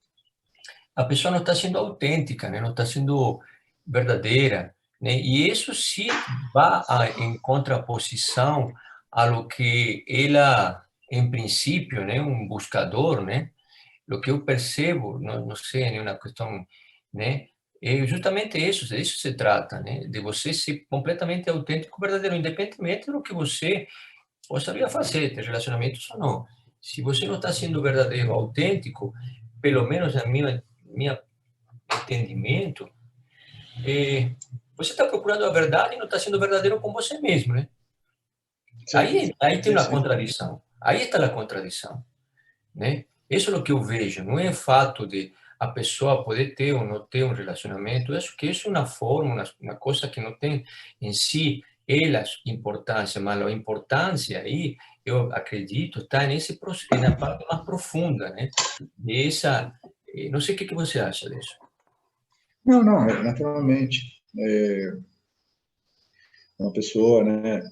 a pessoa não está sendo autêntica, né? Não está sendo verdadeira, né? E isso sim vai em contraposição a lo que ela, em princípio, né? Um buscador, né? O que eu percebo, não sei, é uma questão, né? É justamente isso, disso se trata, né? De você ser completamente autêntico, verdadeiro, independentemente do que você gostaria fazer, ter relacionamentos ou não. Se você não está sendo verdadeiro, autêntico, pelo menos na minha entendimento, você está procurando a verdade e não está sendo verdadeiro com você mesmo, né? Aí tem uma contradição. Aí está a contradição, né? Isso é o que eu vejo. Não é o fato de a pessoa poder ter ou não ter um relacionamento. Eu acho que isso é uma forma, uma coisa que não tem em si ela importância, mas a importância aí, eu acredito, está na parte mais profunda, né? Essa, não sei o que você acha disso. Não, naturalmente. Uma pessoa, né?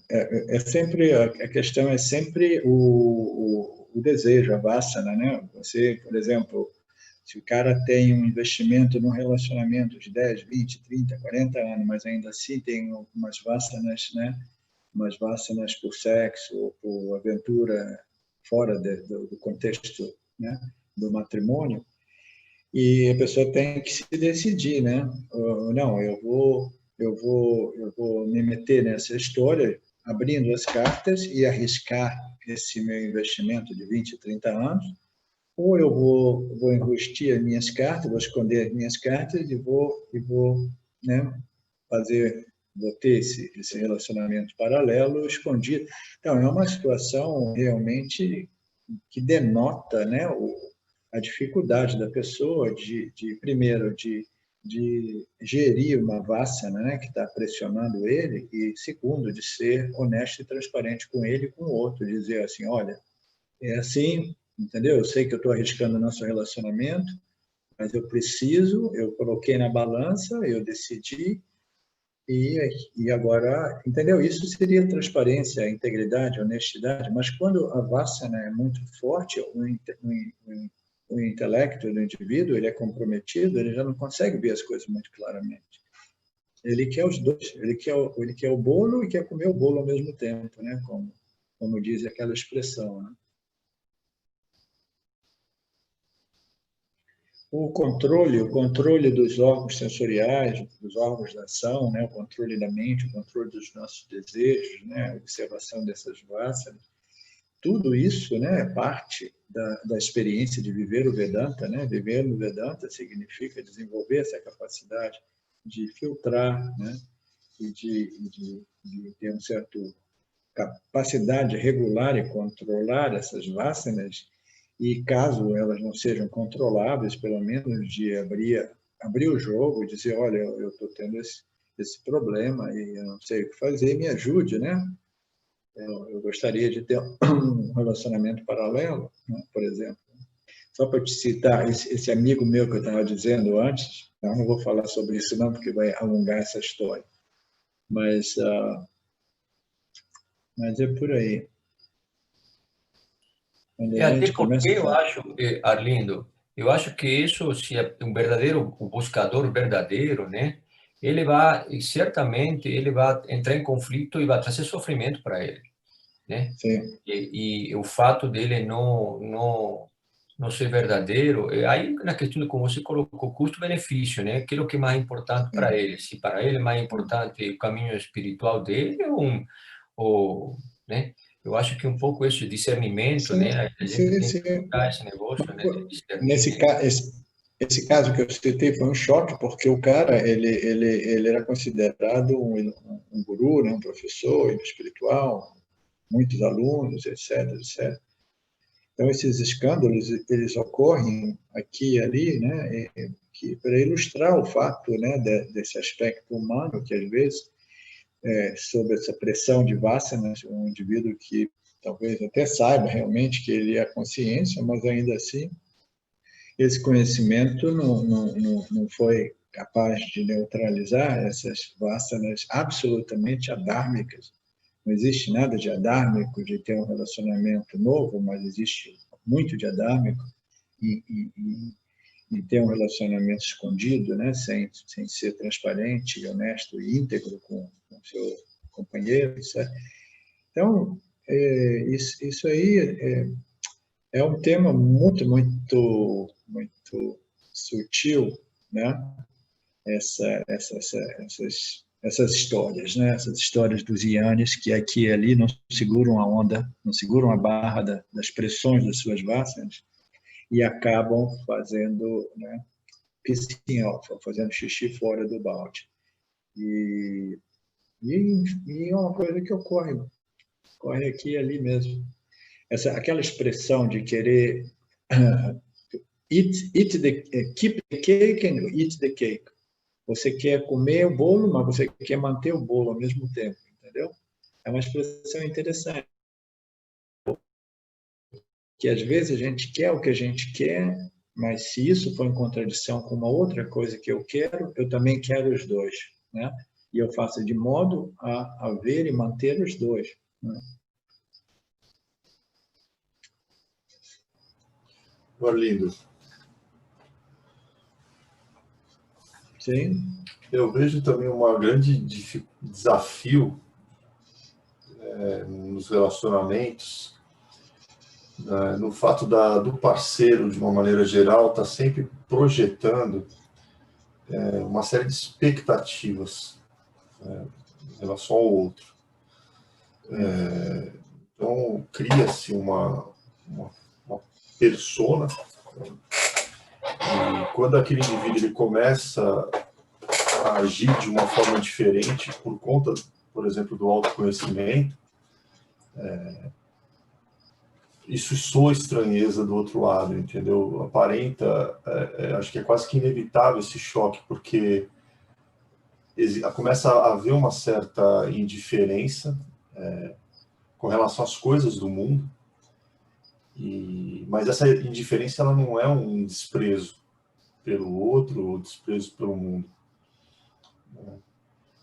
Sempre a questão é sempre o desejo, a vassana, né? Você, por exemplo, se o cara tem um investimento num relacionamento de 10, 20, 30, 40 anos, mas ainda assim tem umas vassanas, né? Umas vassanas por sexo ou por aventura fora do contexto, né? Do matrimônio, e a pessoa tem que se decidir, né? Não, eu vou me meter nessa história, abrindo as cartas e arriscar esse meu investimento de 20, 30 anos, ou eu vou enrustir as minhas cartas, vou esconder as minhas cartas e vou, né, vou ter esse relacionamento paralelo escondido. Então, é uma situação realmente que denota, né, a dificuldade da pessoa primeiro, de gerir uma vassana, né, que está pressionando ele, e segundo, de ser honesto e transparente com ele e com o outro, dizer assim, olha, é assim, entendeu? Eu sei que eu estou arriscando o nosso relacionamento, mas eu coloquei na balança, eu decidi, e agora, entendeu? Isso seria transparência, integridade, honestidade, mas quando a vassana é muito forte, o intelecto do indivíduo ele é comprometido, ele já não consegue ver as coisas muito claramente. Ele quer os dois, ele quer o bolo e quer comer o bolo ao mesmo tempo, né? Como diz aquela expressão, né? O controle dos órgãos sensoriais, dos órgãos da ação, né? O controle da mente, o controle dos nossos desejos, né? A observação dessas vássanas, tudo isso, né, é parte da experiência de viver o Vedanta, né? Viver no Vedanta significa desenvolver essa capacidade de filtrar, né? e de ter uma certa capacidade de regular e controlar essas vasanas, e caso elas não sejam controláveis, pelo menos de abrir o jogo e dizer, olha, eu estou tendo esse problema e eu não sei o que fazer, me ajude, né? Eu gostaria de ter um relacionamento paralelo, né, por exemplo. Só para te citar esse amigo meu que eu estava dizendo antes, eu não vou falar sobre isso não, porque vai alongar essa história, mas é por aí. Quando a Até gente porque começa a eu falar... acho, Arlindo, eu acho que isso, se é um verdadeiro, o buscador verdadeiro, né? Ele vai, certamente, ele vai entrar em conflito e vai trazer sofrimento para ele, né? Sim. E o fato dele não ser verdadeiro, aí na questão de como você colocou custo-benefício, né? Aquilo que é mais importante para ele. Se para ele é mais importante o caminho espiritual dele ou, né? Eu acho que um pouco esse discernimento, Sim, né? A gente sim, tem que sim. buscar esse negócio, né? De Nesse discernimento. esse caso que eu citei foi um choque, porque o cara ele era considerado um guru, né, um professor espiritual, muitos alunos, etc, etc. Então, esses escândalos, eles ocorrem aqui e ali, né, para ilustrar o fato, né, desse aspecto humano, que às vezes, sob essa pressão de vasanas, um indivíduo que talvez até saiba realmente que ele é a consciência, mas ainda assim, esse conhecimento não foi capaz de neutralizar essas vasanas absolutamente adármicas. Não existe nada de adármico de ter um relacionamento novo, mas existe muito de adármico em ter um relacionamento escondido, né? sem ser transparente, honesto e íntegro com o seu companheiro. Certo? Então, isso aí é um tema muito, muito, muito sutil, né? Essas histórias, né? Essas histórias dos Yanis que aqui e ali não seguram a onda, não seguram a barra das pressões das suas vasanas e acabam fazendo, né, piscinha, fazendo xixi fora do balde. E é uma coisa que ocorre aqui e ali mesmo. Aquela expressão de querer keep the cake and eat the cake. Você quer comer o bolo, mas você quer manter o bolo ao mesmo tempo, entendeu? É uma expressão interessante. Que às vezes a gente quer o que a gente quer, mas se isso for em contradição com uma outra coisa que eu quero, eu também quero os dois, né? E eu faço de modo a ver e manter os dois, né? Arlindo, Sim. eu vejo também um grande desafio nos relacionamentos, no fato do parceiro, de uma maneira geral, estar sempre projetando uma série de expectativas em relação ao outro. Então, cria-se uma persona, e quando aquele indivíduo ele começa a agir de uma forma diferente por conta, por exemplo, do autoconhecimento, isso soa estranheza do outro lado, entendeu? Aparenta, acho que é quase que inevitável esse choque, porque começa a haver uma certa indiferença com relação às coisas do mundo, mas essa indiferença ela não é um desprezo pelo outro ou desprezo pelo mundo.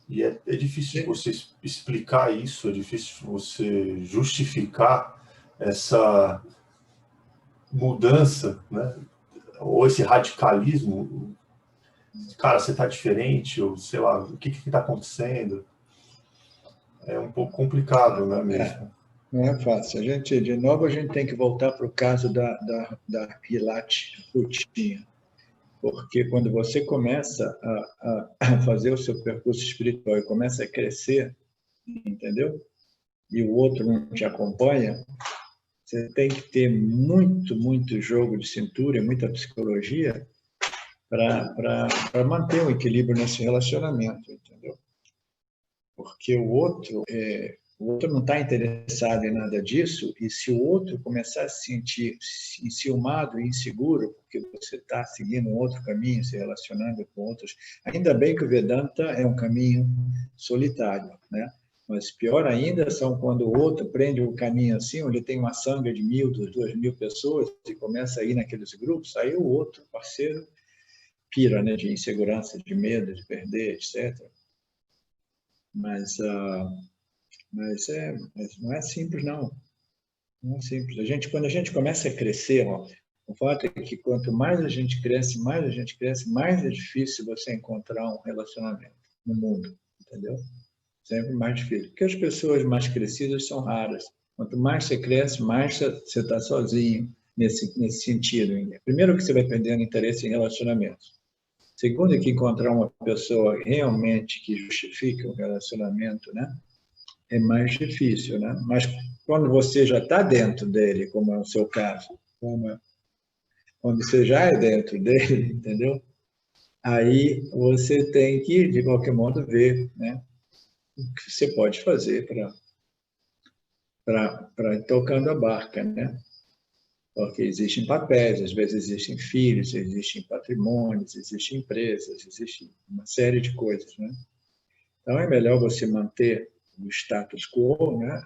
E é difícil você explicar isso, é difícil você justificar essa mudança, né? Ou esse radicalismo. Cara, você está diferente, ou sei lá, o que está acontecendo? É um pouco complicado, né, mesmo? Não é fácil. De novo, a gente tem que voltar para o caso da Hilate Rutinha. Porque quando você começa a fazer o seu percurso espiritual e começa a crescer, entendeu? E o outro não te acompanha, você tem que ter muito, muito jogo de cintura, muita psicologia para manter um equilíbrio nesse relacionamento, entendeu? porque o outro não está interessado em nada disso, e se o outro começar a se sentir enciumado e inseguro, porque você está seguindo um outro caminho, se relacionando com outros, ainda bem que o Vedanta é um caminho solitário, né? Mas pior ainda são quando o outro prende um caminho assim, onde tem uma sanga de 1.000, 2.000 pessoas, e começa a ir naqueles grupos, aí o outro parceiro pira, né, de insegurança, de medo de perder, etc. Mas não é simples, não. Não é simples. Quando a gente começa a crescer, ó, o fato é que quanto mais a gente cresce, mais é difícil você encontrar um relacionamento no mundo, entendeu? Sempre mais difícil. Porque as pessoas mais crescidas são raras. Quanto mais você cresce, mais você está sozinho nesse sentido. Primeiro que você vai perdendo interesse em relacionamentos. Segundo que encontrar uma pessoa realmente que justifique o relacionamento, né? É mais difícil, né? Mas quando você já está dentro dele, como é o seu caso, quando você já é dentro dele, entendeu? Aí você tem que, de qualquer modo, ver, né, o que você pode fazer para ir tocando a barca, né? Porque existem papéis, às vezes existem filhos, existem patrimônios, existem empresas, existe uma série de coisas, né? Então é melhor você manter o status quo, né?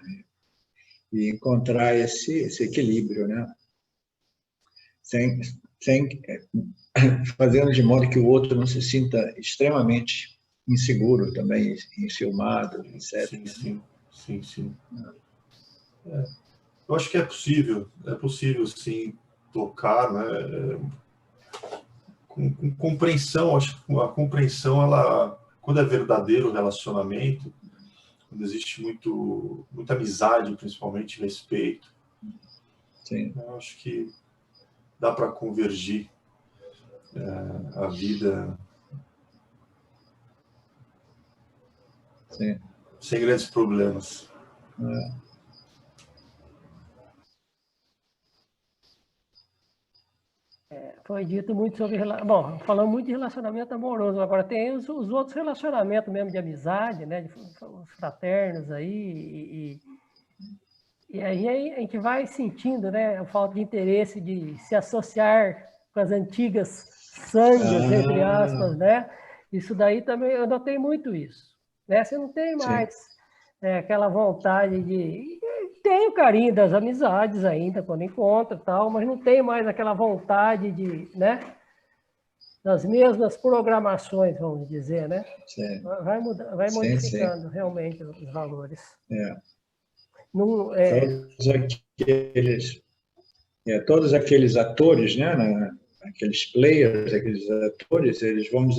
E encontrar esse equilíbrio, né? Sem fazendo de modo que o outro não se sinta extremamente inseguro também, enciumado, etc. Sim. Eu acho que é possível sim tocar, né? Com compreensão. Acho que a compreensão, ela, quando é verdadeiro o relacionamento, quando existe muita amizade, principalmente respeito, Sim. eu acho que dá para convergir a vida. Sim. Sem grandes problemas. Foi dito muito sobre... Bom, falamos muito de relacionamento amoroso, agora tem os outros relacionamentos mesmo de amizade, né? Os fraternos aí, e aí a gente vai sentindo, né? A falta de interesse de se associar com as antigas sangas, entre aspas, né? Isso daí também, eu notei muito isso, né? Você não tem mais aquela vontade de... Tem o carinho das amizades ainda, quando encontra e tal, mas não tem mais aquela vontade de, né? Das mesmas programações, vamos dizer, né? Sim. Vai mudando, vai modificando realmente os valores. Não, todos aqueles atores, né? Aqueles players, aqueles atores, eles vão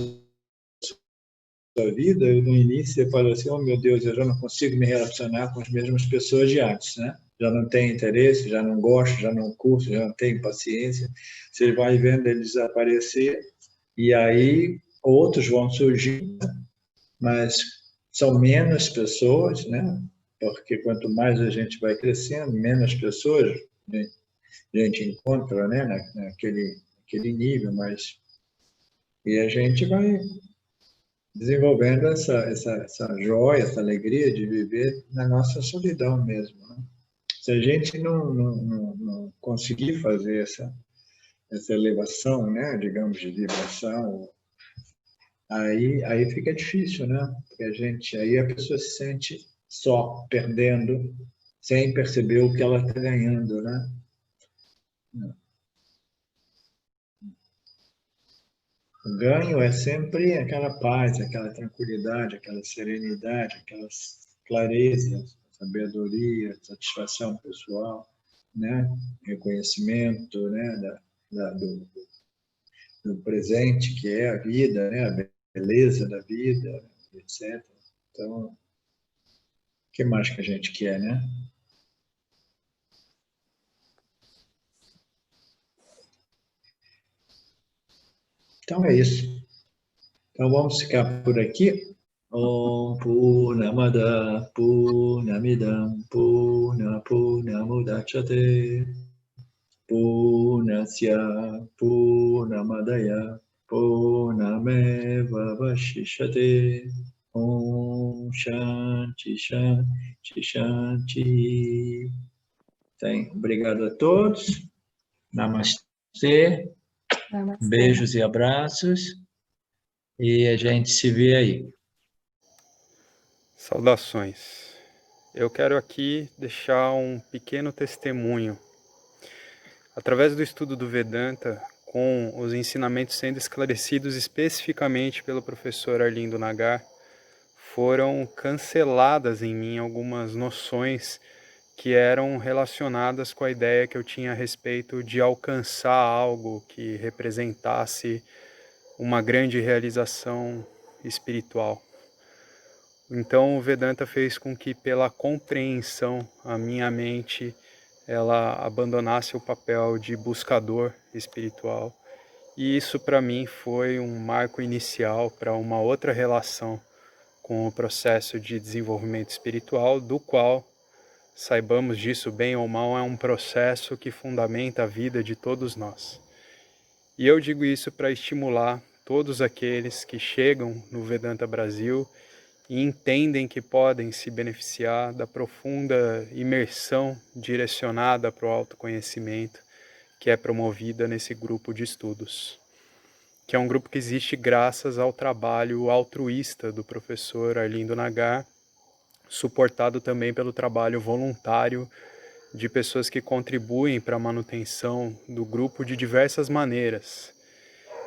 sua vida, e no início você fala assim, oh meu Deus, eu já não consigo me relacionar com as mesmas pessoas de antes, né? Já não tenho interesse, já não gosto, já não curto, já não tenho paciência. Você vai vendo eles aparecer e aí outros vão surgir, mas são menos pessoas, né? Porque quanto mais a gente vai crescendo, menos pessoas a gente encontra, né? Naquele nível, mas e a gente vai desenvolvendo essa joia, essa alegria de viver na nossa solidão mesmo, né? Se a gente não conseguir fazer essa elevação, né, digamos, de vibração, aí fica difícil, né? Porque aí a pessoa se sente só, perdendo, sem perceber o que ela está ganhando, né? O ganho é sempre aquela paz, aquela tranquilidade, aquela serenidade, aquela clareza, sabedoria, satisfação pessoal, né? Reconhecimento, né? Do presente, que é a vida, né? A beleza da vida, etc. Então, o que mais que a gente quer, né? Então é isso. Então vamos ficar por aqui. Om Purnamada Purnamidam Purnamudachyate Purnasya Purnamadaya Purnameva Vashishyate Om Shanti Shanti, Shanti, Shanti. Obrigado a todos. Namastê. Namastê. Beijos e abraços. E a gente se vê aí. Saudações. Eu quero aqui deixar um pequeno testemunho. Através do estudo do Vedanta, com os ensinamentos sendo esclarecidos especificamente pelo professor Arlindo Nagar, foram canceladas em mim algumas noções que eram relacionadas com a ideia que eu tinha a respeito de alcançar algo que representasse uma grande realização espiritual. Então o Vedanta fez com que, pela compreensão, a minha mente ela abandonasse o papel de buscador espiritual. E isso para mim foi um marco inicial para uma outra relação com o processo de desenvolvimento espiritual, do qual, saibamos disso bem ou mal, é um processo que fundamenta a vida de todos nós. E eu digo isso para estimular todos aqueles que chegam no Vedanta Brasil e entendem que podem se beneficiar da profunda imersão direcionada para o autoconhecimento que é promovida nesse grupo de estudos, que é um grupo que existe graças ao trabalho altruísta do professor Arlindo Nagar, suportado também pelo trabalho voluntário de pessoas que contribuem para a manutenção do grupo de diversas maneiras.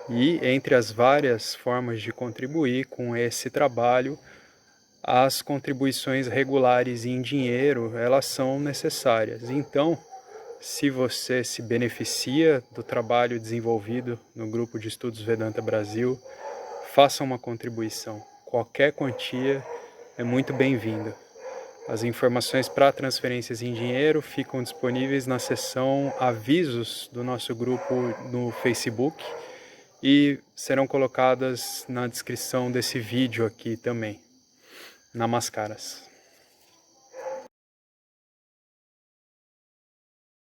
E entre as várias formas de contribuir com esse trabalho, as contribuições regulares em dinheiro, elas são necessárias. Então, se você se beneficia do trabalho desenvolvido no Grupo de Estudos Vedanta Brasil, faça uma contribuição. Qualquer quantia é muito bem-vinda. As informações para transferências em dinheiro ficam disponíveis na seção Avisos do nosso grupo no Facebook e serão colocadas na descrição desse vídeo aqui também. Namaskaras.